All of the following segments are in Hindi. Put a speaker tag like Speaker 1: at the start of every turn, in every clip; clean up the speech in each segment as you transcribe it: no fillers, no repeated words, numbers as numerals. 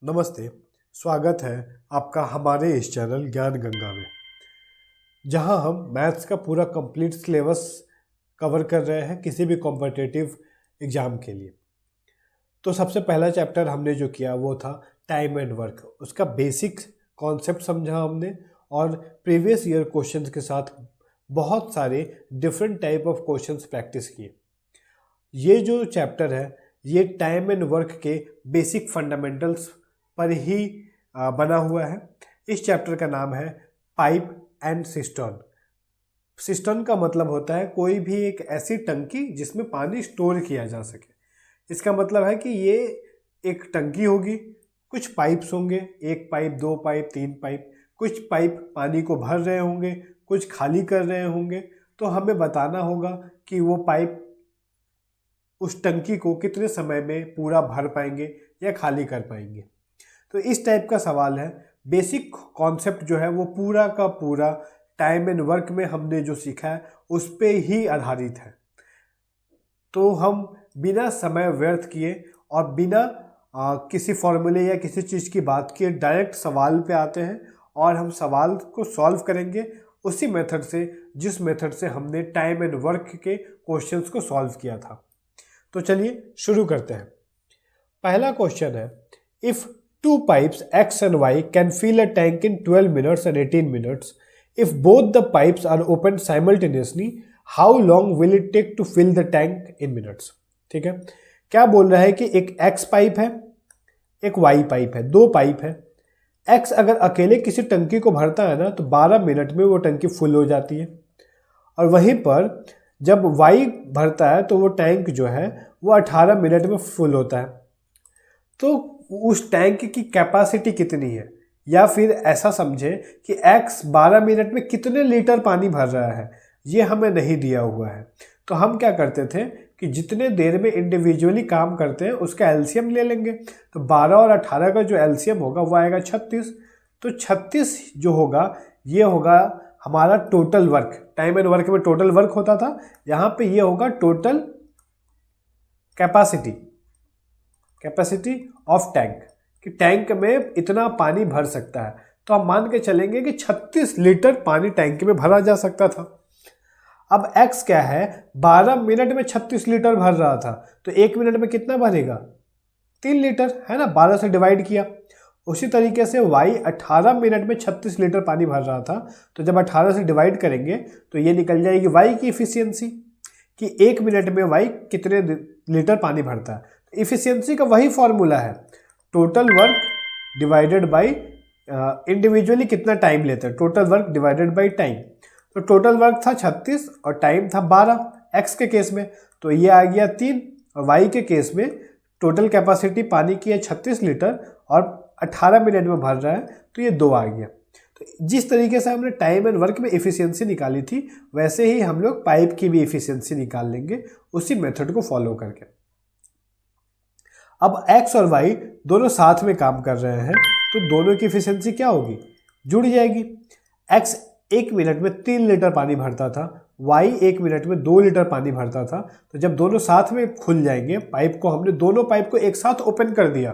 Speaker 1: नमस्ते। स्वागत है आपका हमारे इस चैनल ज्ञान गंगा में, जहां हम मैथ्स का पूरा कंप्लीट सिलेबस कवर कर रहे हैं किसी भी कॉम्पिटिटिव एग्ज़ाम के लिए। तो सबसे पहला चैप्टर हमने जो किया वो था टाइम एंड वर्क। उसका बेसिक कॉन्सेप्ट समझा हमने और प्रीवियस ईयर क्वेश्चंस के साथ बहुत सारे different type of questions practice किए। ये जो चैप्टर है ये टाइम एंड वर्क के बेसिक फंडामेंटल्स पर ही बना हुआ है। इस चैप्टर का नाम है पाइप एंड सिस्टर्न। सिस्टर्न का मतलब होता है कोई भी एक ऐसी टंकी जिसमें पानी स्टोर किया जा सके। इसका मतलब है कि ये एक टंकी होगी, कुछ पाइप्स होंगे, एक पाइप, दो पाइप, तीन पाइप, कुछ पाइप पानी को भर रहे होंगे, कुछ खाली कर रहे होंगे। तो हमें बताना होगा कि वो पाइप उस टंकी को कितने समय में पूरा भर पाएंगे या खाली कर पाएंगे। तो इस टाइप का सवाल है। बेसिक कॉन्सेप्ट जो है वो पूरा का पूरा टाइम एंड वर्क में हमने जो सीखा है उस पे ही आधारित है। तो हम बिना समय व्यर्थ किए और बिना किसी फॉर्मूले या किसी चीज़ की बात किए डायरेक्ट सवाल पे आते हैं और हम सवाल को सॉल्व करेंगे उसी मेथड से जिस मेथड से हमने टाइम एंड वर्क के क्वेश्चंस को सॉल्व किया था। तो चलिए शुरू करते हैं। पहला क्वेश्चन है, if two pipes X and Y can fill a tank in 12 minutes and 18 minutes. If both the pipes are opened simultaneously, how long will it take to fill the tank in minutes? ठीक है, क्या बोल रहा है कि एक X पाइप है, एक Y पाइप है, दो पाइप है। X अगर अकेले किसी टंकी को भरता है ना तो 12 मिनट में वो टंकी फुल हो जाती है, और वहीं पर जब Y भरता है तो वो टैंक जो है वो 18 मिनट में फुल होता है। तो उस टैंक की कैपेसिटी कितनी है, या फिर ऐसा समझे कि X 12 मिनट में कितने लीटर पानी भर रहा है, ये हमें नहीं दिया हुआ है। तो हम क्या करते थे कि जितने देर में इंडिविजुअली काम करते हैं उसका एलसीएम ले लेंगे। तो 12 और 18 का जो एलसीएम होगा वो आएगा 36। तो 36 जो होगा ये होगा हमारा total work. Time and work में टोटल वर्क होता था, यहाँ पे ये होगा टोटल कैपेसिटी ऑफ टैंक, कि टैंक में इतना पानी भर सकता है। तो हम मान के चलेंगे कि 36 लीटर पानी टैंक में भरा जा सकता था। अब X क्या है, 12 मिनट में 36 लीटर भर रहा था, तो 1 मिनट में कितना भरेगा, 3 लीटर, है ना, 12 से डिवाइड किया। उसी तरीके से Y 18 मिनट में 36 लीटर पानी भर रहा था, तो जब 18 से डिवाइड करेंगे तो ये निकल जाएगी Y की इफिशियंसी, कि 1 मिनट में Y कितने लीटर पानी भरता है। इफिशियंसी का वही फॉर्मूला है, total work divided by individually कितना टाइम लेता है, total work divided by time. तो टोटल वर्क था 36 और टाइम था 12 X के केस में, तो ये आ गया 3, और Y के केस में टोटल कैपेसिटी पानी की है 36 लीटर और 18 मिनट में भर रहा है, तो ये 2 आ गया। तो जिस तरीके से हमने टाइम एंड वर्क में इफिशियंसी निकाली थी वैसे ही हम लोग पाइप की भी इफिशियंसी निकाल लेंगे उसी मेथड को फॉलो करके। अब X और Y दोनों साथ में काम कर रहे हैं तो दोनों की इफिशियंसी क्या होगी, जुड़ जाएगी। X 1 मिनट में 3 लीटर पानी भरता था, Y 1 मिनट में 2 लीटर पानी भरता था। तो जब दोनों साथ में खुल जाएंगे, पाइप को हमने दोनों पाइप को एक साथ ओपन कर दिया,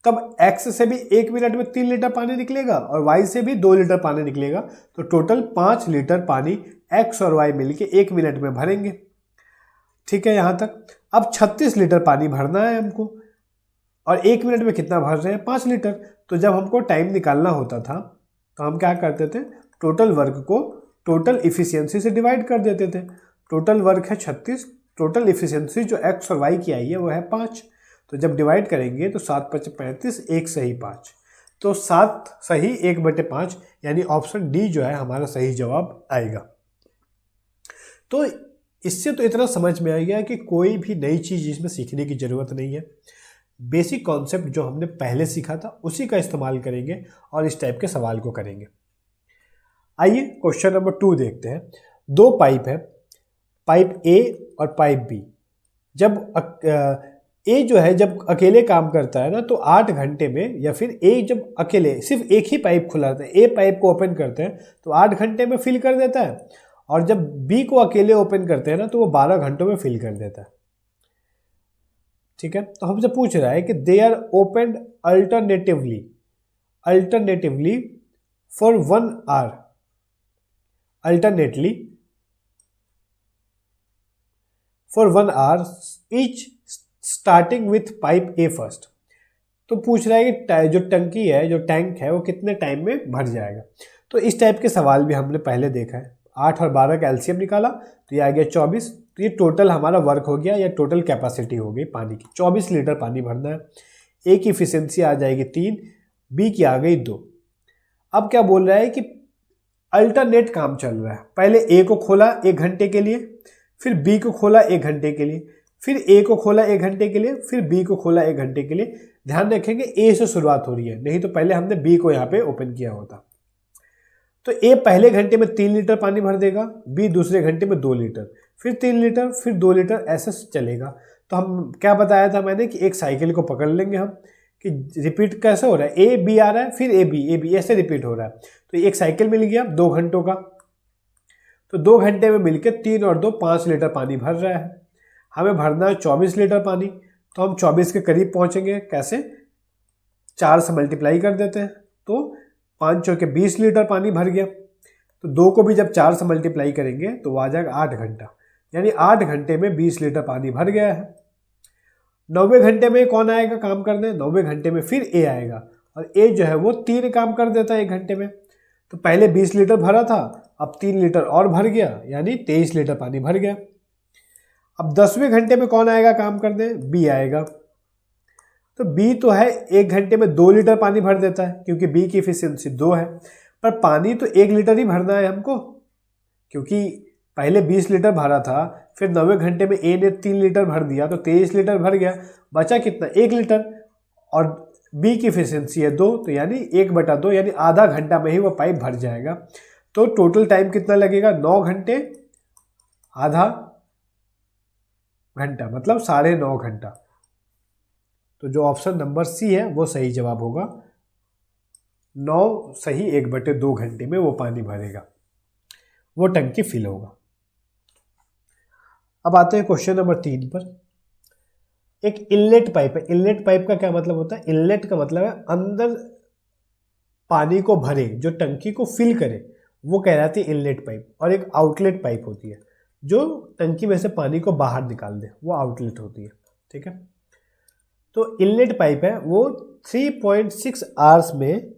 Speaker 1: तब X से भी 1 मिनट में 3 लीटर पानी निकलेगा और Y से भी 2 लीटर पानी निकलेगा। तो टोटल 5 लीटर पानी X और Y मिलके 1 मिनट में भरेंगे। ठीक है यहाँ तक। अब 36 लीटर पानी भरना है हमको, और 1 मिनट में कितना भर रहे हैं, 5 लीटर। तो जब हमको टाइम निकालना होता था तो हम क्या करते थे, टोटल वर्क को टोटल इफिशियंसी से डिवाइड कर देते थे। टोटल वर्क है 36, टोटल इफिशियंसी जो X और Y की आई है वो है 5। तो जब डिवाइड करेंगे तो 7 5 35, 1 सही 5, तो 7 सही 1/5, यानी ऑप्शन डी जो है हमारा सही जवाब आएगा। तो इससे तो इतना समझ में आ गया कि कोई भी नई चीज़ इसमें सीखने की ज़रूरत नहीं है। बेसिक कॉन्सेप्ट जो हमने पहले सीखा था उसी का इस्तेमाल करेंगे और इस टाइप के सवाल को करेंगे। आइए क्वेश्चन नंबर 2 देखते हैं। 2 पाइप है, पाइप A और पाइप B। जब A जो है जब अकेले काम करता है ना तो 8 घंटे में, या फिर A जब अकेले सिर्फ एक ही पाइप खुला रहता है, A पाइप को ओपन करते हैं तो 8 घंटे में फिल कर देता है, और जब B को अकेले ओपन करते हैं ना तो वो 12 घंटों में फिल कर देता है। ठीक है। तो हमसे पूछ रहा है कि they are open alternatively for 1 hour, alternately for 1 hour each starting with pipe A first. तो पूछ रहा है कि जो टंकी है, जो टैंक है, वो कितने टाइम में भर जाएगा। तो इस टाइप के सवाल भी हमने पहले देखा है। 8 और 12 का एलसीएम निकाला तो ये आ गया 24। तो ये टोटल हमारा वर्क हो गया, या टोटल कैपेसिटी हो गई पानी की। 24 लीटर पानी भरना है। ए की इफिशियंसी आ जाएगी 3, बी की आ गई 2। अब क्या बोल रहा है कि अल्टरनेट काम चल रहा है। पहले ए को खोला 1 घंटे के लिए, फिर बी को खोला 1 घंटे के लिए, फिर ए को खोला 1 घंटे के लिए, फिर बी को खोला 1 घंटे के लिए। ध्यान रखेंगे ए से शुरुआत हो रही है, नहीं तो पहले हमने बी को यहाँ पे ओपन किया होता। तो ए पहले घंटे में 3 लीटर पानी भर देगा, बी दूसरे घंटे में 2 लीटर, फिर 3 लीटर, फिर 2 लीटर, ऐसे चलेगा। तो हम क्या बताया था मैंने कि एक साइकिल को पकड़ लेंगे हम कि रिपीट कैसे हो रहा है, ए बी आ रहा है, फिर ए बी ऐसे रिपीट हो रहा है। तो एक साइकिल मिल गया 2 घंटों का। तो 2 घंटे में मिलकर 3 और 2 5 लीटर पानी भर रहा है। हमें भरना है 24 लीटर पानी। तो हम 24 के करीब पहुंचेंगे। कैसे? 4 से मल्टीप्लाई कर देते हैं तो 5 चौके 20 लीटर पानी भर गया। तो 2 को भी जब 4 से मल्टीप्लाई करेंगे तो वो आ जाएगा 8 घंटा, यानी 8 घंटे में 20 लीटर पानी भर गया है। 90 घंटे में कौन आएगा काम करने? 90 घंटे में फिर ए आएगा, और ए जो है वो 3 काम कर देता है 1 घंटे में। तो पहले 20 लीटर भरा था, अब 3 लीटर और भर गया, यानी 23 लीटर पानी भर गया। अब 10वें घंटे में कौन आएगा काम करने? बी आएगा। तो बी तो है 1 घंटे में 2 लीटर पानी भर देता है, क्योंकि बी की एफिशिएंसी 2 है। पर पानी तो 1 लीटर ही भरना है हमको, क्योंकि पहले 20 लीटर भरा था, फिर 90 घंटे में ए ने 3 लीटर भर दिया, तो 23 लीटर भर गया। बचा कितना? 1 लीटर। और बी की एफिशिएंसी है 2, तो यानी 1/2, यानी आधा घंटा में ही वो पाइप भर जाएगा। तो टोटल टाइम कितना लगेगा? 9 घंटे आधा घंटा, मतलब 9.5 घंटा। तो जो ऑप्शन नंबर सी है वो सही जवाब होगा। 9 सही 1/2 घंटे में वो पानी भरेगा, वो टंकी फिल होगा। अब आते हैं क्वेश्चन नंबर 3 पर। एक इनलेट पाइप है। इनलेट पाइप का क्या मतलब होता है? इनलेट का मतलब है अंदर पानी को भरे, जो टंकी को फिल करे, वो कहलाती है इनलेट पाइप। और एक आउटलेट पाइप होती है, जो टंकी में से पानी को बाहर निकाल दे, वो आउटलेट होती है। ठीक है। तो इनलेट पाइप है वो 3.6 आवर्स में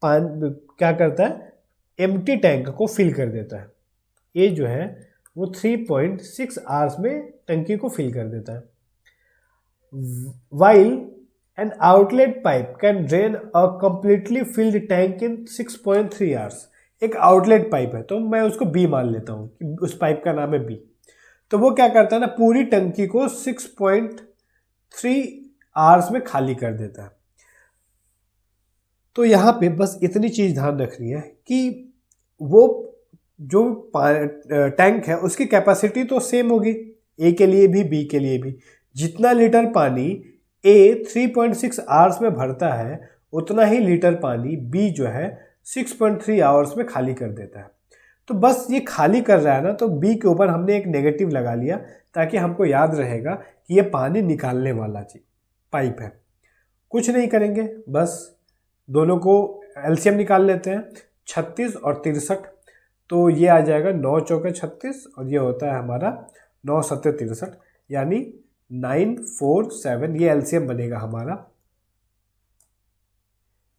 Speaker 1: क्या करता है? एम्प्टी टैंक को फिल कर देता है। ये जो है वो 3.6 आवर्स में टंकी को फिल कर देता है। While an outlet pipe can drain a completely filled tank in 6.3 hours। एक आउटलेट पाइप है, तो मैं उसको बी मान लेता हूँ कि उस पाइप का नाम है बी। तो वो क्या करता है ना, पूरी टंकी को 6.3 आवर्स में खाली कर देता है। तो यहाँ पे बस इतनी चीज़ ध्यान रखनी है कि वो जो टैंक है उसकी कैपेसिटी तो सेम होगी, ए के लिए भी बी के लिए भी। जितना लीटर पानी ए 3.6 आवर्स में भरता है, उतना ही लीटर पानी बी जो है 6.3 आवर्स में खाली कर देता है। तो बस ये खाली कर रहा है ना, तो बी के ऊपर हमने एक नेगेटिव लगा लिया, ताकि हमको याद रहेगा कि ये पानी निकालने वाला चीज पाइप है। कुछ नहीं करेंगे, बस दोनों को एलसीएम निकाल लेते हैं। 36 और 63, तो ये आ जाएगा 9 चौके 36, और ये होता है हमारा 9 सत्ते 63, यानी 947। ये एलसीएम बनेगा हमारा।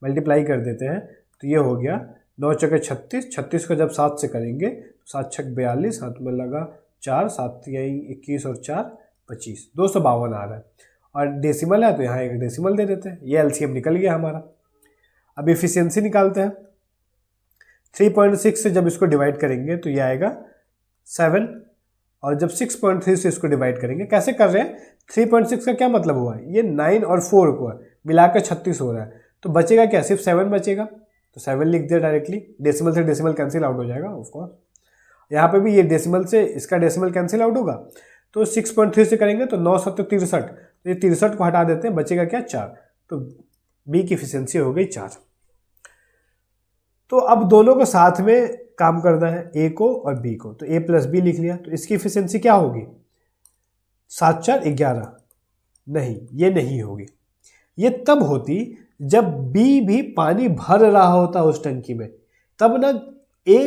Speaker 1: मल्टीप्लाई कर देते हैं तो ये हो गया 9 चौके 36। 36 को जब 7 से करेंगे तो 7 छक 42, हाथ में लगा 4, 7 यही 21 और 4 25, 252 आ रहा है। और डेसिमल है तो यहाँ एक डेसिमल दे देते हैं। ये एलसीएम निकल गया हमारा। अब एफिशिएंसी निकालते हैं। 3.6 से जब इसको डिवाइड करेंगे तो ये आएगा 7, और जब 6.3 से इसको डिवाइड करेंगे, कैसे कर रहे हैं? 3.6 का क्या मतलब हुआ? ये 9 और 4 को मिलाकर 36 हो रहा है, तो बचेगा क्या? सिर्फ 7 बचेगा, तो 7 लिख दिया डायरेक्टली। डेसिमल से डेसिमल कैंसिल आउट हो जाएगा ऑफकोर्स। यहाँ पे भी ये डेसिमल से इसका डेसिमल कैंसिल आउट होगा, तो 6.3 से करेंगे तो 9 7 63, तो ये 63 को हटा देते हैं, बचेगा क्या? 4। तो बी की एफिशिएंसी हो गई 4। तो अब दोनों को साथ में काम करना है, ए को और बी को, तो ए प्लस बी लिख लिया। तो इसकी एफिशिएंसी क्या होगी? 7 4 11, नहीं, ये नहीं होगी। ये तब होती जब बी भी पानी भर रहा होता उस टंकी में, तब ना ए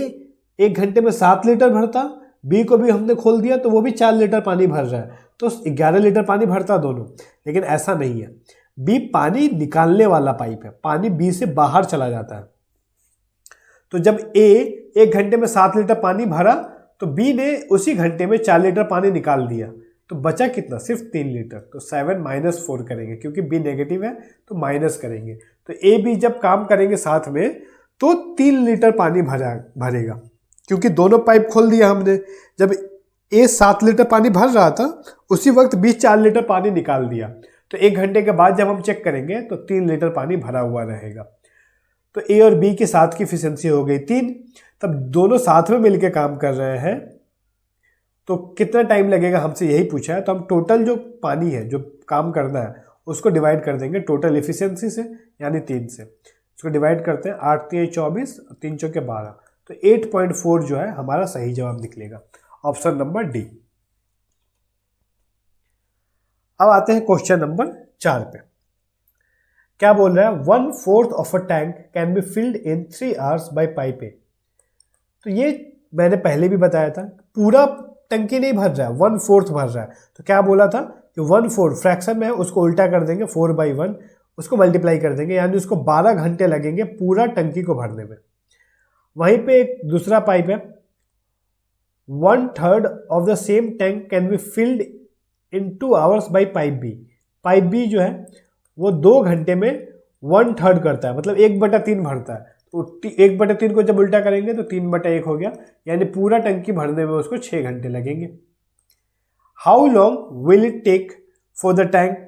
Speaker 1: 1 घंटे में 7 लीटर भरता, बी को भी हमने खोल दिया तो वो भी 4 लीटर पानी भर रहा है, तो 11 लीटर पानी भरता दोनों। लेकिन ऐसा नहीं है, बी पानी निकालने वाला पाइप है, पानी बी से बाहर चला जाता है। तो जब ए 1 घंटे में 7 लीटर पानी भरा तो बी ने उसी घंटे में 4 लीटर पानी निकाल दिया, तो बचा कितना? सिर्फ 3 लीटर। तो 7 - 4 करेंगे, क्योंकि बी नेगेटिव है तो माइनस करेंगे। तो ए बी जब काम करेंगे साथ में तो 3 लीटर पानी भरेगा, क्योंकि दोनों पाइप खोल दिया हमने। जब ए 7 लीटर पानी भर रहा था उसी वक्त बी 4 लीटर पानी निकाल दिया, तो 1 घंटे के बाद जब हम चेक करेंगे तो 3 लीटर पानी भरा हुआ रहेगा। तो ए और बी के साथ की एफिशिएंसी हो गई 3। तब दोनों साथ में मिलकर काम कर रहे हैं तो कितना टाइम लगेगा, हमसे यही पूछा है। तो हम टोटल जो पानी है जो काम करना है उसको डिवाइड कर देंगे टोटल एफिशिएंसी से, यानी 3 से। उसको डिवाइड करते हैं, 8 × 24, 3 × 4 = 12, तो 8.4 जो है हमारा सही जवाब निकलेगा, ऑप्शन नंबर डी। अब आते हैं क्वेश्चन नंबर 4 पे। क्या बोल रहा है? 1/4 of a tank can be filled in 3 hours bye pipe ए। तो ये मैंने पहले भी बताया था, पूरा टंकी नहीं भर रहा है, 1/4 भर रहा है। तो क्या बोला था कि 1/4 फ्रैक्शन में है, उसको उल्टा कर देंगे, 4/1 उसको मल्टीप्लाई कर देंगे, यानी उसको 12 घंटे लगेंगे पूरा टंकी को भरने में। वहीं पे एक दूसरा पाइप है, 1/3 of the same tank can be filled in 2 hours by pipe B. Pipe B जो है वो 2 घंटे में 1/3 करता है, मतलब 1/3 भरता है। तो 1/3 को जब उल्टा करेंगे तो 3/1 हो गया, यानी पूरा टंकी भरने में उसको 6 घंटे लगेंगे। How long will it take for the tank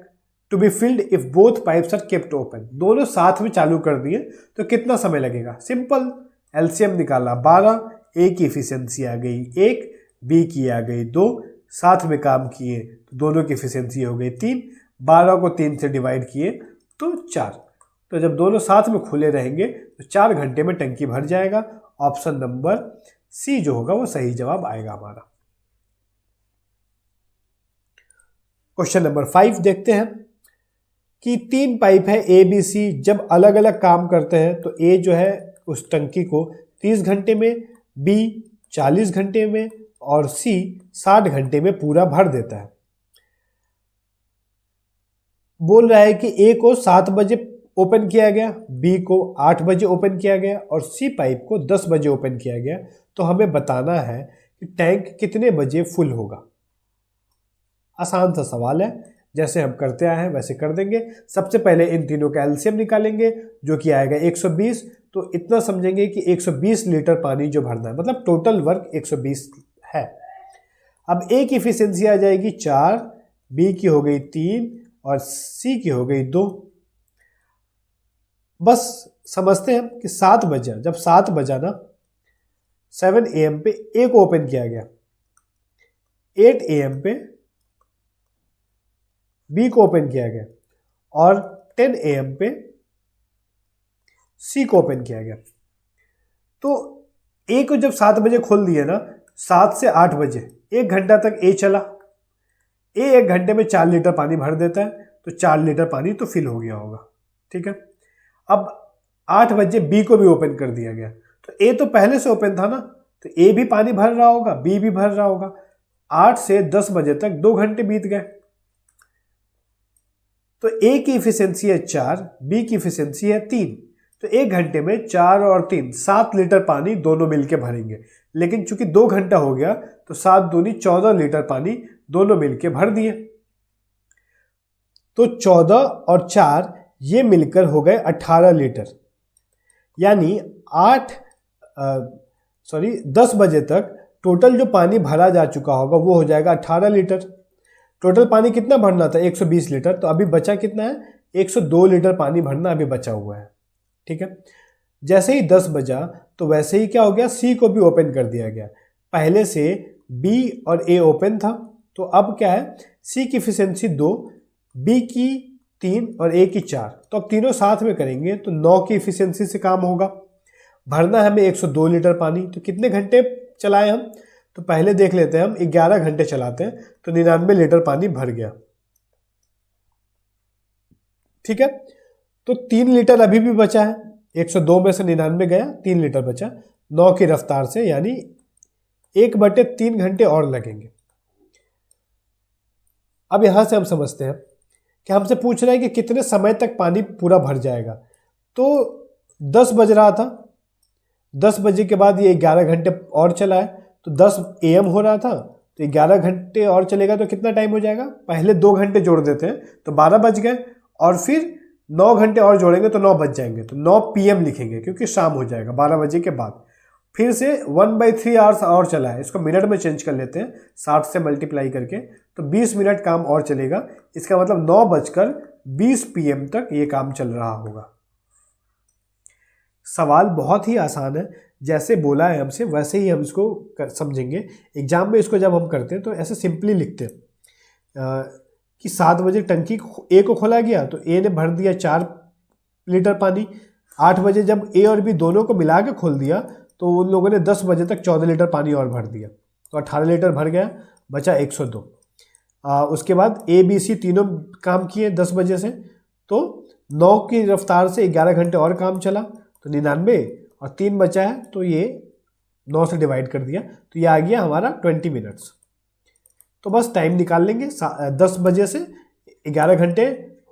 Speaker 1: to be filled if both pipes are kept open. दोनों साथ में चालू कर दिए तो कितना समय लगेगा? सिंपल, एलसीएम निकाला, 12, ए की एफिशिएंसी आ गई 1, बी की आ गई 2, साथ में काम किए तो दोनों की एफिशिएंसी हो गई 3, 12 को 3 से डिवाइड किए तो 4। तो जब दोनों साथ में खुले रहेंगे तो 4 घंटे में टंकी भर जाएगा। ऑप्शन नंबर सी जो होगा वो सही जवाब आएगा हमारा। क्वेश्चन नंबर 5 देखते हैं कि 3 पाइप है ए बी सी, जब अलग अलग काम करते हैं तो ए जो है उस टंकी को 30 घंटे में, बी 40 घंटे में और सी 60 घंटे में पूरा भर देता है। बोल रहा है कि ए को 7 बजे ओपन किया गया, बी को 8 बजे ओपन किया गया और सी पाइप को 10 बजे ओपन किया गया। तो हमें बताना है कि टैंक कितने बजे फुल होगा। आसान सा सवाल है, जैसे हम करते आए हैं वैसे कर देंगे। सबसे पहले इन तीनों का एलसीएम निकालेंगे जो कि आएगा 120। तो इतना समझेंगे कि 120 लीटर पानी जो भरना है, मतलब टोटल वर्क 120 है। अब ए की एफिशिएंसी आ जाएगी 4, बी की हो गई 3 और सी की हो गई 2। बस समझते हैं कि 7 बजा, जब 7 बजा ना 7 AM पे ए को ओपन किया गया, 8 AM पे बी को ओपन किया गया और 10 AM पे सी को ओपन किया गया। तो ए को जब 7 बजे खोल दिए ना, 7 से 8 बजे 1 घंटा तक ए चला। ए 1 घंटे में 4 लीटर पानी भर देता है, तो 4 लीटर पानी तो फिल हो गया होगा, ठीक है। अब 8 बजे बी को भी ओपन कर दिया गया, तो ए तो पहले से ओपन था ना, तो ए भी पानी भर रहा होगा, बी भी भर रहा होगा। 8 से 10 बजे तक 2 घंटे बीत गए। तो ए की एफिशिएंसी है 4, बी की एफिशिएंसी है 3, तो 1 घंटे में 4 और 3 7 लीटर पानी दोनों मिलके भरेंगे। लेकिन चूंकि 2 घंटा हो गया तो 7 दूनी 14 लीटर पानी दोनों मिलके भर दिए। तो 14 और 4 ये मिलकर हो गए 18 लीटर, यानी 10 बजे तक टोटल जो पानी भरा जा चुका होगा वो हो जाएगा 18 लीटर। टोटल पानी कितना भरना था? 120 लीटर। तो अभी बचा कितना है? 102 लीटर पानी भरना अभी बचा हुआ है, ठीक है। जैसे ही 10 बजा तो वैसे ही क्या हो गया, सी को भी ओपन कर दिया गया। पहले से बी और ए ओपन था, तो अब क्या है, सी की एफिशिएंसी 2, बी की 3 और ए की 4। तो अब तीनों साथ में करेंगे तो 9 की एफिशिएंसी से काम होगा। भरना है हमें 102 लीटर पानी। तो कितने घंटे चलाए हम? तो पहले देख लेते हैं हम, 11 घंटे चलाते हैं तो 99 लीटर पानी भर गया। ठीक है, तो 3 लीटर अभी भी बचा है, 102 में से 99 गया, 3 लीटर बचा 9 की रफ्तार से, यानी 1/3 घंटे और लगेंगे। अब यहां से हम समझते हैं कि हमसे पूछ रहा है कि कितने समय तक पानी पूरा भर जाएगा। तो 10 बज रहा था, 10 बजे के बाद ये 11 घंटे और चला है, तो 10 AM हो रहा था, तो 11 घंटे और चलेगा तो कितना टाइम हो जाएगा, पहले 2 घंटे जोड़ देते हैं तो 12 बज गए, और फिर 9 घंटे और जोड़ेंगे तो 9 बज जाएंगे, तो 9 PM लिखेंगे क्योंकि शाम हो जाएगा 12 बजे के बाद। फिर से 1/3 आवर्स और चला है, इसको मिनट में चेंज कर लेते हैं 60 से मल्टीप्लाई करके, तो 20 मिनट काम और चलेगा। इसका मतलब 9:20 PM तक ये काम चल रहा होगा। सवाल बहुत ही आसान है, जैसे बोला है हमसे वैसे ही हम इसको समझेंगे। एग्जाम में इसको जब हम करते हैं तो ऐसे सिंपली लिखते हैं कि 7 बजे टंकी ए को खोला गया तो ए ने भर दिया 4 लीटर पानी। 8 बजे जब ए और बी दोनों को मिला के खोल दिया तो उन लोगों ने 10 बजे तक 14 लीटर पानी और भर दिया, तो 18 लीटर भर गया, बचा 102। उसके बाद ए बी सी तीनों काम किए 10 बजे से, तो 9 की रफ्तार से 11 घंटे और काम चला, तो 99 और 3 बचा है, तो ये 9 से डिवाइड कर दिया, तो ये आ गया हमारा 20 मिनट्स। तो बस टाइम निकाल लेंगे, 10 बजे से 11 घंटे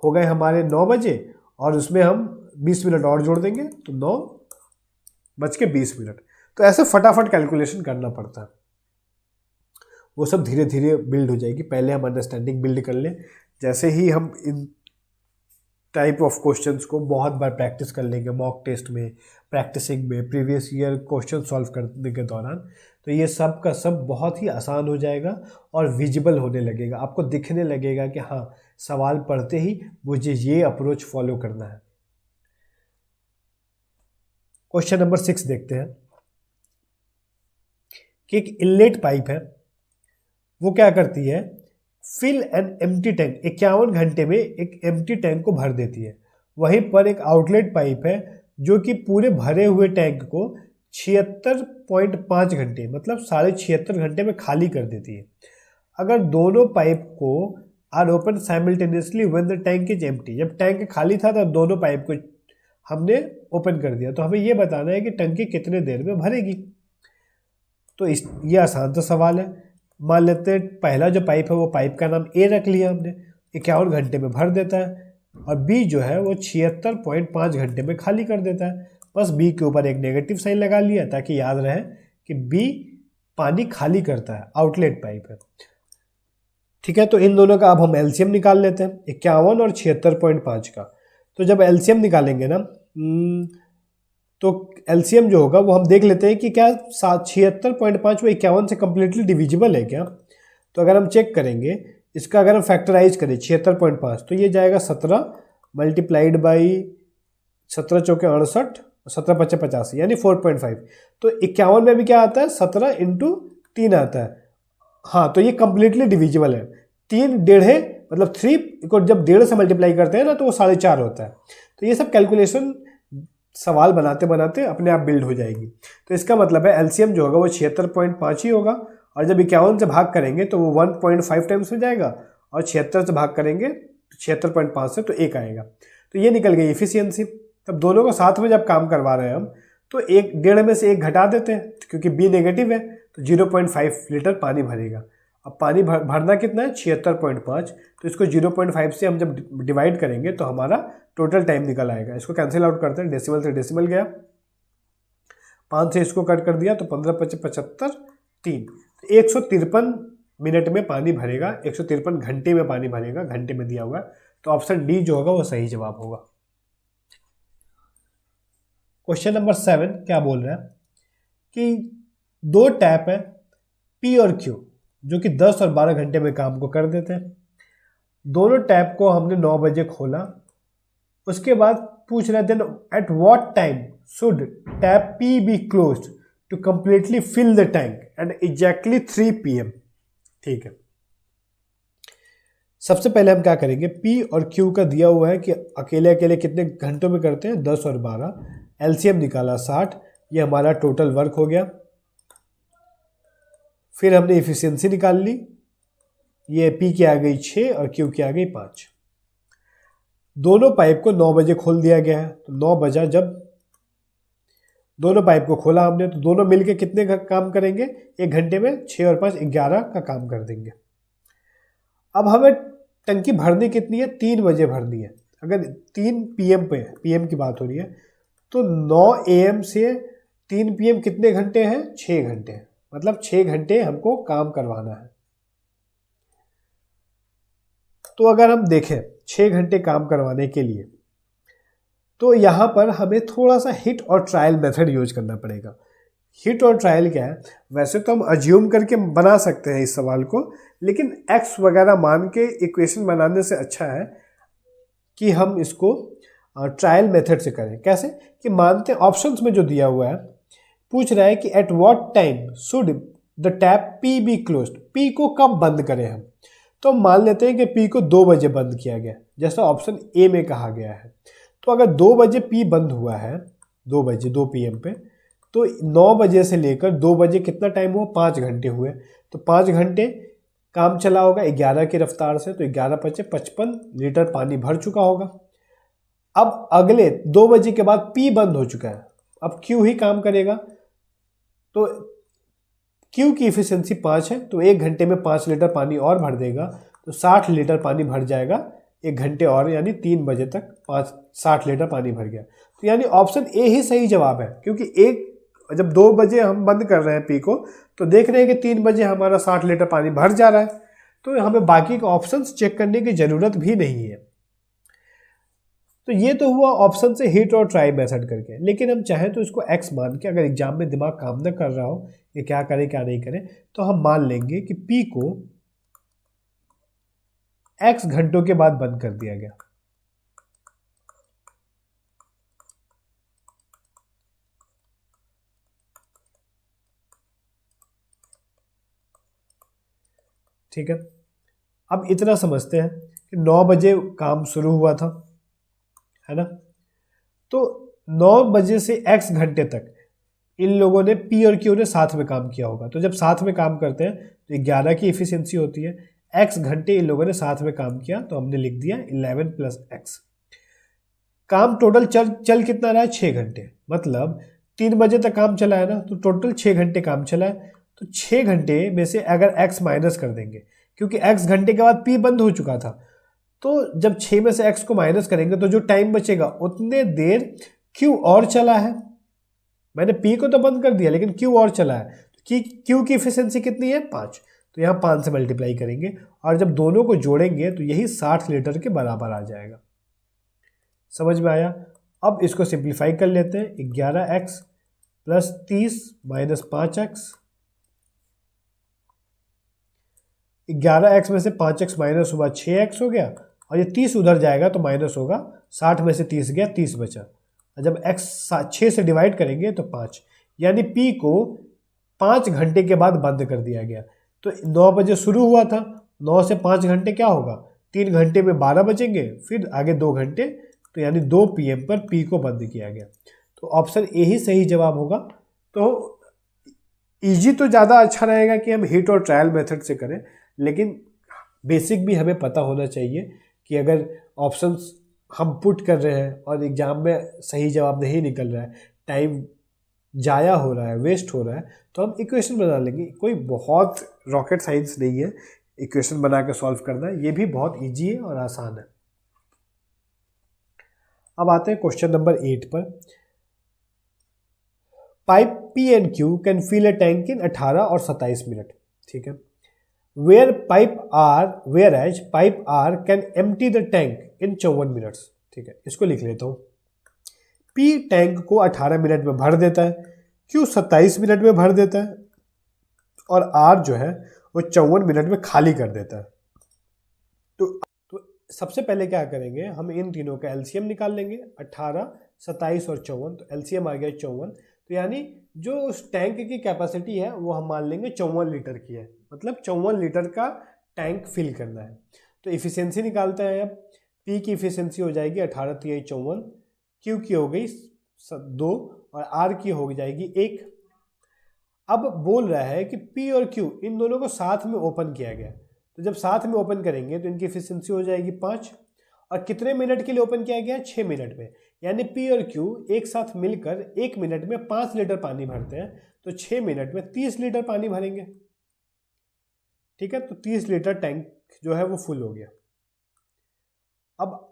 Speaker 1: हो गए हमारे 9 बजे, और उसमें हम 20 मिनट और जोड़ देंगे तो 9:20। तो ऐसे फटाफट कैलकुलेशन करना पड़ता है, वो सब धीरे धीरे बिल्ड हो जाएगी। पहले हम अंडरस्टैंडिंग बिल्ड कर लें, जैसे ही हम इन टाइप ऑफ क्वेश्चंस को बहुत बार प्रैक्टिस कर लेंगे, मॉक टेस्ट में, प्रैक्टिसिंग में, प्रीवियस ईयर क्वेश्चन सॉल्व करने के दौरान, तो ये सब का सब बहुत ही आसान हो जाएगा और विजिबल होने लगेगा, आपको दिखने लगेगा कि हाँ सवाल पढ़ते ही मुझे ये अप्रोच फॉलो करना है। क्वेश्चन नंबर 6 देखते हैं कि एक इनलेट पाइप है, वो क्या करती है, फिल एन एम्प्टी टैंक, 51 घंटे में एक एम्प्टी टैंक को भर देती है। वहीं पर एक आउटलेट पाइप है जो कि पूरे भरे हुए टैंक को 76.5 घंटे मतलब 76.5 घंटे में खाली कर देती है। अगर दोनों पाइप को are open simultaneously when the tank is empty, जब टैंक खाली था तो दोनों पाइप को हमने ओपन कर दिया, तो हमें ये बताना है कि टंकी कितने देर में भरेगी। तो ये आसान सा सवाल है। मान लेते हैं पहला जो पाइप है वो पाइप का नाम ए रख लिया हमने, 51 घंटे में भर देता है, और बी जो है वो 76.5 घंटे में खाली कर देता है। बस बी के ऊपर एक नेगेटिव साइन लगा लिया ताकि याद रहे कि बी पानी खाली करता है, आउटलेट पाइप है। ठीक है, तो इन दोनों का अब हम एलसीएम निकाल लेते हैं, 51 और 76.5 का। तो जब एलसीएम निकालेंगे ना, तो एलसीएम जो होगा वो हम देख लेते हैं कि क्या 76.5 वो 51 से कम्प्लीटली डिविजिबल है क्या। तो अगर हम चेक करेंगे इसका, अगर हम फैक्टराइज करें 76.5, तो ये जाएगा 17 मल्टीप्लाइड बाई 17 चौके 68, 17 पच्चे 85 यानी 4.5। तो 51 में भी क्या आता है, 17 इंटू 3 आता है। हाँ, तो ये कम्प्लीटली डिविजिबल है। 3 डेढ़े मतलब 3 को जब 1.5 से मल्टीप्लाई करते हैं ना तो वो 4.5 होता है। तो ये सब कैलकुलेशन सवाल बनाते बनाते अपने आप बिल्ड हो जाएगी। तो इसका मतलब है एलसीएम जो होगा वो 76.5 ही होगा, और जब 51 से भाग करेंगे तो वो 1.5 टाइम्स हो जाएगा, और 76 से भाग करेंगे 76.5 से तो 1 आएगा। तो ये निकल गई इफिशियंसी। तब दोनों को साथ में जब काम करवा रहे हैं हम, तो 1.5 में से 1 घटा देते हैं क्योंकि बी नेगेटिव है, तो 0.5 लीटर पानी भरेगा। अब पानी भरना कितना है, 76.5, तो इसको 0.5 से हम जब डिवाइड करेंगे तो हमारा टोटल टाइम निकल आएगा। इसको कैंसिल आउट करते हैं, डेसिमल से डेसिमल गया, 5 से इसको कट कर दिया तो 15 पच्चे 75 3, 153 मिनट में पानी भरेगा, 153 घंटे में पानी भरेगा, घंटे में दिया हुआ। तो ऑप्शन डी जो होगा वो सही जवाब होगा। क्वेश्चन नंबर 7 क्या बोल रहा है कि 2 टैप है पी और क्यू जो कि 10 और 12 घंटे में काम को कर देते हैं। दोनों टैप को हमने 9 बजे खोला, उसके बाद पूछ रहे then at what time should tap P be closed to completely fill the tank at exactly 3 PM। ठीक है, सबसे पहले हम क्या करेंगे, पी और क्यू का दिया हुआ है कि अकेले अकेले कितने घंटों में करते हैं, 10 और 12, एलसीएम निकाला 60, ये हमारा टोटल वर्क हो गया। फिर हमने इफिशियंसी निकाल ली, ये पी की आ गई 6 और क्यू की आ गई 5। दोनों पाइप को 9 बजे खोल दिया गया है, तो 9 बजा जब दोनों पाइप को खोला हमने तो दोनों मिलके कितने का काम करेंगे, 1 घंटे में 6 और 5 11 का काम कर देंगे। अब हमें टंकी भरनी कितनी है, 3 बजे भरनी है। अगर 3 PM पे, PM की बात हो रही है, तो 9 AM से 3 PM कितने घंटे हैं, 6 घंटे हैं। मतलब 6 घंटे हमको काम करवाना है। तो अगर हम देखें 6 घंटे काम करवाने के लिए, तो यहाँ पर हमें थोड़ा सा हिट और ट्रायल मेथड यूज करना पड़ेगा। हिट और ट्रायल क्या है, वैसे तो हम अज्यूम करके बना सकते हैं इस सवाल को, लेकिन एक्स वगैरह मान के इक्वेशन बनाने से अच्छा है कि हम इसको ट्रायल मेथड से करें। कैसे कि मानते हैं ऑप्शंस में जो दिया हुआ है, पूछ रहा है कि eight what time should the tap P be closed, P को कब बंद करें हम। तो मान लेते हैं कि पी को 2 बजे बंद किया गया, जैसा ऑप्शन ए में कहा गया है। तो अगर 2 बजे पी बंद हुआ है, 2 बजे 2 PM पे, तो 9 बजे से लेकर 2 बजे कितना टाइम हुआ, 5 घंटे हुए। तो 5 घंटे काम चला होगा 11 की रफ्तार से, तो 11 पचे 55 लीटर पानी भर चुका होगा। अब अगले 2 बजे के बाद पी बंद हो चुका है, अब क्यू ही काम करेगा। तो क्यू की इफिशियंसी 5 है, तो 1 घंटे में 5 लीटर पानी और भर देगा, तो 60 लीटर पानी भर जाएगा 1 घंटे और, यानी 3 बजे तक 60 लीटर पानी भर गया। तो यानी ऑप्शन ए ही सही जवाब है, क्योंकि जब 2 बजे हम बंद कर रहे हैं पी को, तो देख रहे हैं कि 3 बजे हमारा 60 लीटर पानी भर जा रहा है, तो हमें बाकी के ऑप्शंस चेक करने की ज़रूरत भी नहीं है। तो ये तो हुआ ऑप्शन से हिट और ट्राई मेथड करके। लेकिन हम चाहें तो इसको एक्स मान के, अगर एग्जाम में दिमाग काम न कर रहा हो कि क्या करें क्या नहीं करें, तो हम मान लेंगे कि पी को एक्स घंटों के बाद बंद कर दिया गया। ठीक है, अब इतना समझते हैं कि 9 बजे काम शुरू हुआ था, है ना। तो 9 बजे से x घंटे तक इन लोगों ने पी और क्यू ने साथ में काम किया होगा। तो जब साथ में काम करते हैं तो 11 की इफिशियंसी होती है। x घंटे इन लोगों ने साथ में काम किया, तो हमने लिख दिया 11 + x। काम टोटल चल कितना रहा है, 6 घंटे। मतलब 3 बजे तक काम चला है ना, तो टोटल 6 घंटे काम चला है। तो 6 घंटे में से अगर x माइनस कर देंगे, क्योंकि x घंटे के बाद p बंद हो चुका था, तो जब 6 में से x को माइनस करेंगे तो जो टाइम बचेगा उतने देर q और चला है। मैंने p को तो बंद कर दिया, लेकिन q और चला है। कि q की इफिशियंसी कितनी है, 5। तो यहाँ 5 से मल्टीप्लाई करेंगे, और जब दोनों को जोड़ेंगे तो यही 60 लीटर के बराबर आ जाएगा। समझ में आया। अब इसको सिंप्लीफाई कर लेते हैं। 11x + 30 - 5x। 11x में से 5x माइनस हुआ, 6x हो गया, और ये 30 उधर जाएगा तो माइनस होगा। 60 में से 30 गया, 30 बचा। और जब x 6 से डिवाइड करेंगे तो 5, यानी p को 5 घंटे के बाद बंद कर दिया गया। तो 9 बजे शुरू हुआ था, 9 से 5 घंटे क्या होगा, 3 घंटे में 12 बचेंगे, फिर आगे 2 घंटे, तो यानी 2 PM पर p को बंद किया गया। तो ऑप्शन ए ही सही जवाब होगा। तो इजी तो ज़्यादा अच्छा रहेगा कि हम हिट और ट्रायल मेथड से करें, लेकिन बेसिक भी हमें पता होना चाहिए कि अगर ऑप्शंस हम पुट कर रहे हैं और एग्ज़ाम में सही जवाब नहीं निकल रहा है, टाइम जाया हो रहा है, वेस्ट हो रहा है, तो हम इक्वेशन बना लेंगे। कोई बहुत रॉकेट साइंस नहीं है इक्वेशन बना के सॉल्व करना, ये भी बहुत ईजी है और आसान है। अब आते हैं क्वेश्चन नंबर 8 पर। Pipe P and Q can fill a tank in 18 और 27 मिनट। ठीक है। Whereas pipe R can empty the tank in 54 minutes. ठीक है, इसको लिख लेता हूँ। P टैंक को 18 मिनट में भर देता है, Q 27 मिनट में भर देता है, और R जो है वो 54 मिनट में खाली कर देता है। तो सबसे पहले क्या करेंगे, हम इन तीनों का एलसीएम निकाल लेंगे। 18, 27 और 54, तो एलसीएम आ गया 54। तो यानी जो उस टैंक की कैपेसिटी है वो हम मान लेंगे 54 लीटर की है, मतलब 54 लीटर का टैंक फिल करना है। तो इफिशियंसी निकालते हैं। अब पी की इफिशियंसी हो जाएगी 18 × 3 = 54, क्यू की हो गई 2 और आर की हो जाएगी 1। अब बोल रहा है कि पी और क्यू इन दोनों को साथ में ओपन किया गया, तो जब साथ में ओपन करेंगे तो इनकी इफिशियंसी हो जाएगी 5, और कितने मिनट के लिए ओपन किया गया? 6 मिनट में। यानी पी और क्यू एक साथ मिलकर 1 मिनट में 5 लीटर पानी भरते हैं, तो 6 मिनट में 30 लीटर पानी भरेंगे। ठीक है, तो 30 लीटर टैंक जो है वो फुल हो गया। अब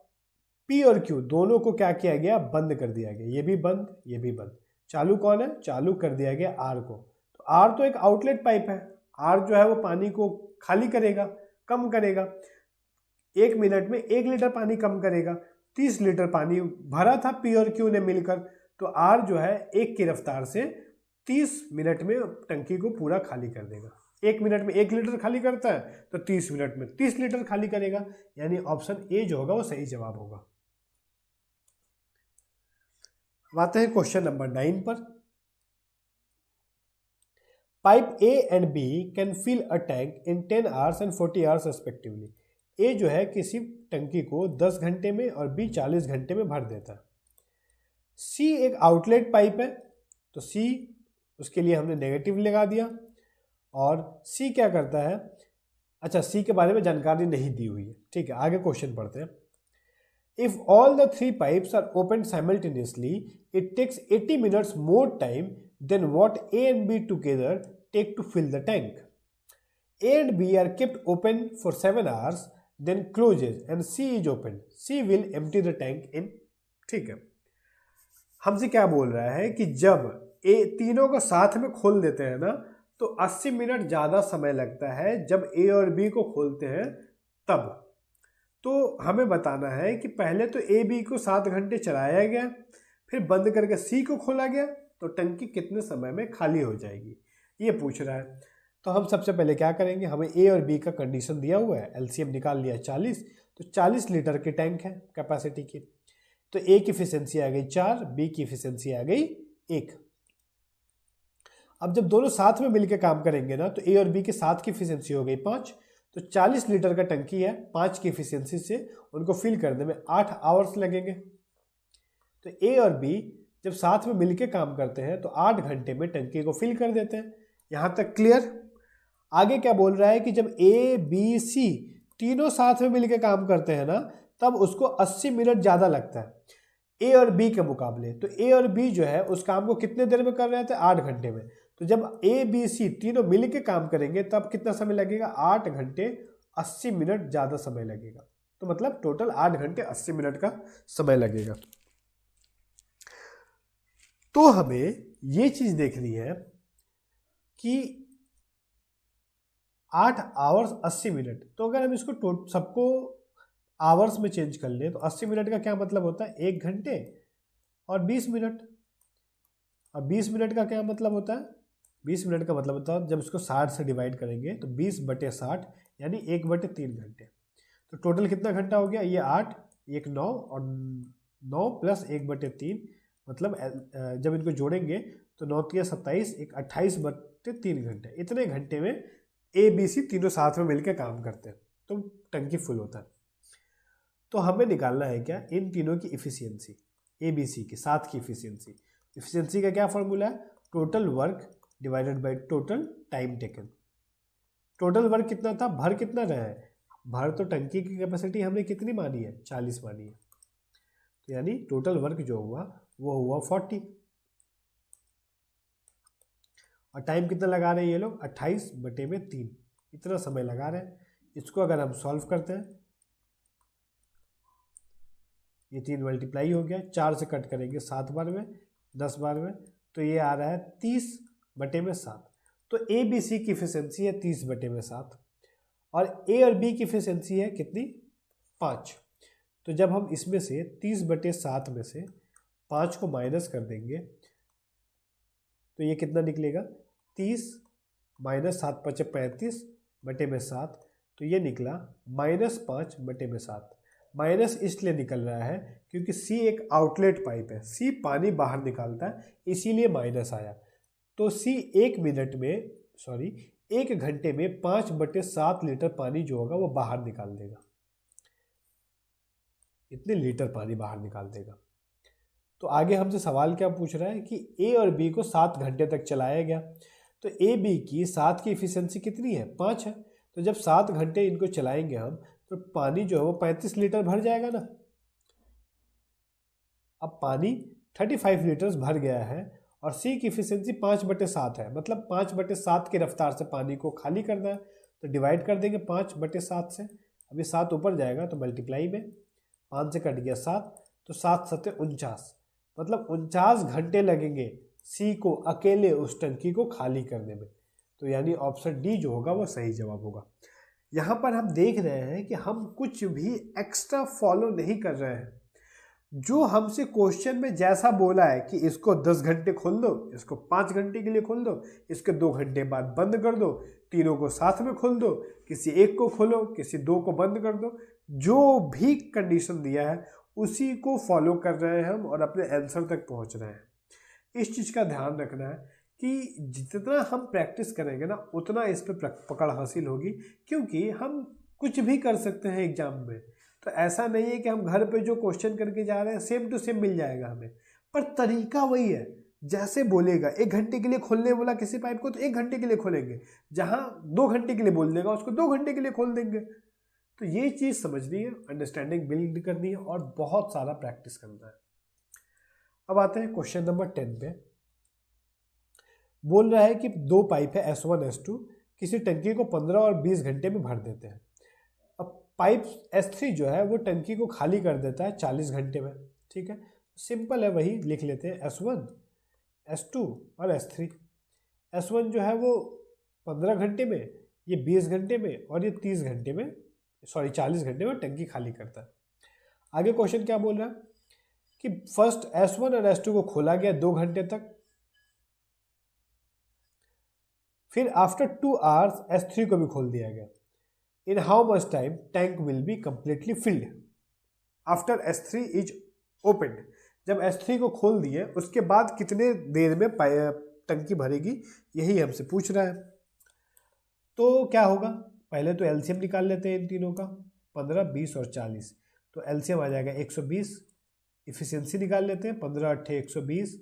Speaker 1: पी और क्यू दोनों को क्या किया गया? बंद कर दिया गया। ये भी बंद, ये भी बंद। चालू कौन है? चालू कर दिया गया आर को। तो आर तो एक आउटलेट पाइप है, आर जो है वो पानी को खाली करेगा, कम करेगा। 1 मिनट में 1 लीटर पानी कम करेगा। 30 लीटर पानी भरा था पी और क्यू ने मिलकर, तो आर जो है 1 की रफ्तार से 30 मिनट में टंकी को पूरा खाली कर देगा। 1 मिनट में 1 लीटर खाली करता है, तो 30 मिनट में 30 लीटर खाली करेगा। यानी ऑप्शन ए जो होगा वो सही जवाब होगा। आते हैं क्वेश्चन नंबर 9 पर। Pipe A and B can fill a tank in 10 hours and 40 hours respectively. A जो है किसी टंकी को 10 घंटे में और बी 40 घंटे में भर देता है। सी एक आउटलेट पाइप है, तो सी उसके लिए हमने नेगेटिव लगा दिया। और सी क्या करता है? अच्छा, सी के बारे में जानकारी नहीं दी हुई है। ठीक है, आगे क्वेश्चन पढ़ते हैं। If all the 3 pipes are opened simultaneously, it takes 80 minutes more time than what A and B together take to fill the tank. A and B are kept open for 7 hours, then closes and C is opened. C will empty the tank in. ठीक है, हमसे क्या बोल रहा है कि जब ए तीनों को साथ में खोल देते हैं ना, तो 80 मिनट ज़्यादा समय लगता है जब ए और बी को खोलते हैं तब। तो हमें बताना है कि पहले तो ए बी को 7 घंटे चलाया गया, फिर बंद करके सी को खोला गया, तो टंकी कितने समय में खाली हो जाएगी, ये पूछ रहा है। तो हम सबसे पहले क्या करेंगे? हमें ए और बी का कंडीशन दिया हुआ है, एलसीएम निकाल लिया 40, तो 40 लीटर की टैंक है कैपेसिटी की। तो ए की एफिशिएंसी आ गई 4, बी की एफिशिएंसी आ गई 1। अब जब दोनों साथ में मिलकर काम करेंगे ना, तो ए और बी के साथ की एफिशिएंसी हो गई 5। तो 40 लीटर का टंकी है, 5 की एफिशिएंसी से उनको फिल करने में 8 आवर्स लगेंगे। तो ए और बी जब साथ में मिलके काम करते हैं तो 8 घंटे में टंकी को फिल कर देते हैं। यहाँ तक क्लियर? आगे क्या बोल रहा है कि जब ए बी सी तीनों साथ में मिलके काम करते हैं ना, तब उसको 80 मिनट ज़्यादा लगता है ए और बी के मुकाबले। तो ए और बी जो है उस काम को कितने देर में कर रहे थे? 8 घंटे में। तो जब ए बी सी तीनों मिल के काम करेंगे तब कितना समय लगेगा? 8 घंटे 80 मिनट ज़्यादा समय लगेगा। तो मतलब टोटल 8 घंटे 80 मिनट का समय लगेगा। तो हमें ये चीज़ देखनी है कि 8 आवर्स 80 मिनट, तो अगर हम इसको सबको आवर्स में चेंज कर लें तो 80 मिनट का क्या मतलब होता है? 1 घंटे और 20 मिनट। और 20 मिनट का क्या मतलब होता है? 20 मिनट का मतलब होता है जब इसको 60 से डिवाइड करेंगे तो 20/60 यानी 1/3 घंटे। तो टोटल कितना घंटा हो गया? ये 8, 1 9 और 9 प्लस 1/3, मतलब जब इनको जोड़ेंगे तो 9 3 27, 28/3 घंटे। इतने घंटे में ए बी सी तीनों साथ में मिलकर काम करते हैं, तो टंकी फुल होता है। तो हमें निकालना है क्या? इन तीनों की इफिशियंसी, ए बी सी की साथ की इफिशियंसी। इफिशियंसी का क्या फॉर्मूला है? Total work divided by total time taken. Total work कितना था? भर कितना रहा है? भर तो टंकी की कैपेसिटी हमने कितनी मानी है? 40 मानी है। तो यानी टोटल वर्क जो हुआ वो हुआ 40। और टाइम कितना लगा रहे हैं ये लोग? 28/3, इतना समय लगा रहे हैं। इसको अगर हम सॉल्व करते हैं, ये 3 मल्टीप्लाई हो गया, 4 से कट करेंगे 7 बार में, 10 बार में, तो ये आ रहा है 30/7। तो ए बी सी की एफिशिएंसी है 30/7 और ए और बी की एफिशिएंसी है कितनी? 5। तो जब हम इसमें से 30/7 में से 5 को माइनस कर देंगे तो ये कितना निकलेगा? 30 - 7 × 35/7, तो ये निकला -5/7। माइनस इसलिए निकल रहा है क्योंकि सी एक आउटलेट पाइप है, सी पानी बाहर निकालता है, इसीलिए माइनस आया। तो सी 1 घंटे में 5/7 लीटर पानी जो होगा वो बाहर निकाल देगा। इतने लीटर पानी बाहर निकाल देगा। तो आगे हमसे सवाल क्या पूछ रहा है कि ए और बी को 7 घंटे तक चलाया गया, तो ए बी की 7 की एफिशिएंसी कितनी है? 5 है। तो जब 7 घंटे इनको चलाएंगे हम, तो पानी जो है वो 35 लीटर भर जाएगा ना। अब पानी 35 लीटर्स भर गया है और सी की इफिशियंसी 5/7 है, मतलब 5/7 की रफ्तार से पानी को खाली करना है। तो डिवाइड कर देंगे 5/7 से। अभी 7 ऊपर जाएगा तो मल्टीप्लाई में 5 से कट गया 7, तो 7 7 49, मतलब 49 घंटे लगेंगे सी को अकेले उस टंकी को खाली करने में। तो यानी ऑप्शन डी जो होगा वो सही जवाब होगा। यहाँ पर हम देख रहे हैं कि हम कुछ भी एक्स्ट्रा फॉलो नहीं कर रहे हैं। जो हमसे क्वेश्चन में जैसा बोला है कि इसको 10 घंटे खोल दो, इसको 5 घंटे के लिए खोल दो, इसके 2 घंटे बाद बंद कर दो, तीनों को साथ में खोल दो, किसी एक को खोलो, किसी 2 को बंद कर दो, जो भी कंडीशन दिया है उसी को फॉलो कर रहे हैं हम और अपने आंसर तक पहुंच रहे हैं। इस चीज़ का ध्यान रखना है कि जितना हम प्रैक्टिस करेंगे ना उतना इस पर पकड़ हासिल होगी, क्योंकि हम कुछ भी कर सकते हैं एग्जाम में। तो ऐसा नहीं है कि हम घर पे जो क्वेश्चन करके जा रहे हैं सेम टू सेम मिल जाएगा हमें, पर तरीका वही है। जैसे बोलेगा 1 घंटे के लिए खोलने बोला किसी पाइप को तो 1 घंटे के लिए खोलेंगे, जहां 2 घंटे के लिए बोल देगा उसको 2 घंटे के लिए खोल देंगे। तो ये चीज़ समझनी है, अंडरस्टैंडिंग बिल्ड करनी है और बहुत सारा प्रैक्टिस करना है। अब आते हैं क्वेश्चन नंबर 10 पे। बोल रहा है कि 2 पाइप है S1 S2, किसी टंकी को 15 और 20 घंटे में भर देते हैं। अब पाइप S3 जो है वो टंकी को खाली कर देता है 40 घंटे में। ठीक है, सिंपल है, वही लिख लेते हैं S1 S2 और S3। S1 जो है वो 15 घंटे में, ये 20 घंटे में और ये 30 घंटे में, सॉरी 40 घंटे में टंकी खाली करता है। आगे क्वेश्चन क्या बोल रहा है कि फर्स्ट S1 और S2 को खोला गया 2 घंटे तक, फिर आफ्टर 2 आवर्स S3 को भी खोल दिया गया। In how much time tank will be completely filled after S3 is open. जब S3 को खोल दिए उसके बाद कितने देर में टंकी भरेगी, यही हमसे पूछ रहा है। तो क्या होगा, पहले तो एलसीएम निकाल लेते हैं इन तीनों का, 15, 20 और 40। तो एलसीएम आ जाएगा 120। इफिशियंसी निकाल लेते हैं, 15 8 120,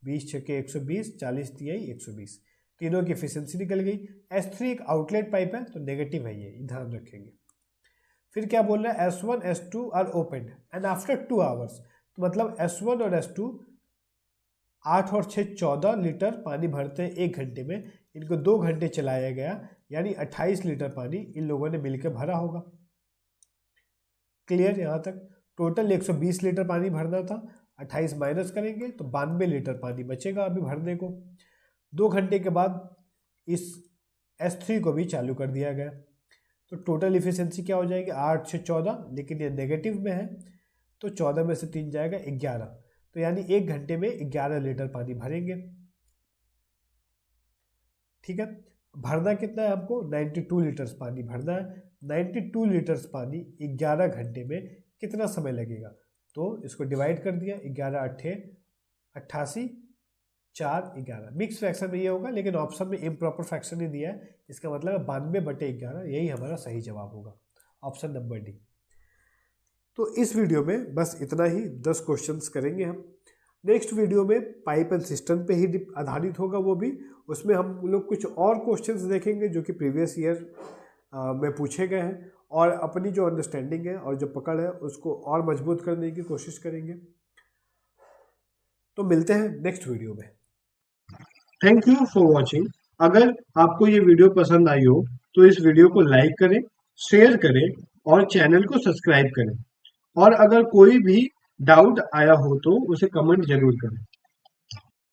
Speaker 1: 20 6 120, 40 3 120। तीनों की एफिशिएंसी निकल गई। S3 एक आउटलेट पाइप है तो नेगेटिव है, ये ध्यान रखेंगे। फिर क्या बोल रहा है, S1 S2 are open and after 2 hours, तो मतलब S1 और S2 8 और 6 14 लीटर पानी भरते हैं 1 घंटे में। इनको 2 घंटे चलाया गया, यानी 28 लीटर पानी इन लोगों ने मिलकर भरा होगा। क्लियर यहाँ तक? टोटल 120 लीटर पानी भरना था, 28 माइनस करेंगे तो 92 लीटर पानी बचेगा अभी भरने को। 2 घंटे के बाद इस S3 को भी चालू कर दिया गया, तो टोटल इफिशियंसी क्या हो जाएगी, 8 से 14, लेकिन ये नेगेटिव में है तो 14 में से 3 जाएगा 11, तो यानी 1 घंटे में 11 लीटर पानी भरेंगे। ठीक है, भरना कितना है हमको, 92 लीटर्स पानी भरना है। 92 लीटर्स पानी 11 घंटे में कितना समय लगेगा, तो इसको डिवाइड कर दिया, 11 8 88, 4 11। मिक्स फ्रैक्शन में ये होगा, लेकिन ऑप्शन में इम्प्रॉपर फ्रैक्शन ही दिया है, इसका मतलब 92/11, यही हमारा सही जवाब होगा, ऑप्शन नंबर डी। तो इस वीडियो में बस इतना ही, 10 क्वेश्चंस करेंगे हम। नेक्स्ट वीडियो में पाइप एंड सिस्टम पे ही आधारित होगा वो भी, उसमें हम लोग कुछ और क्वेश्चंस देखेंगे जो कि प्रीवियस ईयर में पूछे गए हैं, और अपनी जो अंडरस्टैंडिंग है और जो पकड़ है उसको और मजबूत करने की कोशिश करेंगे। तो मिलते हैं नेक्स्ट वीडियो में। Thank you for watching. अगर आपको ये वीडियो पसंद आई हो तो इस वीडियो को लाइक करें, शेयर करें और चैनल को सब्सक्राइब करें। और अगर कोई भी डाउट आया हो तो उसे कमेंट जरूर करें।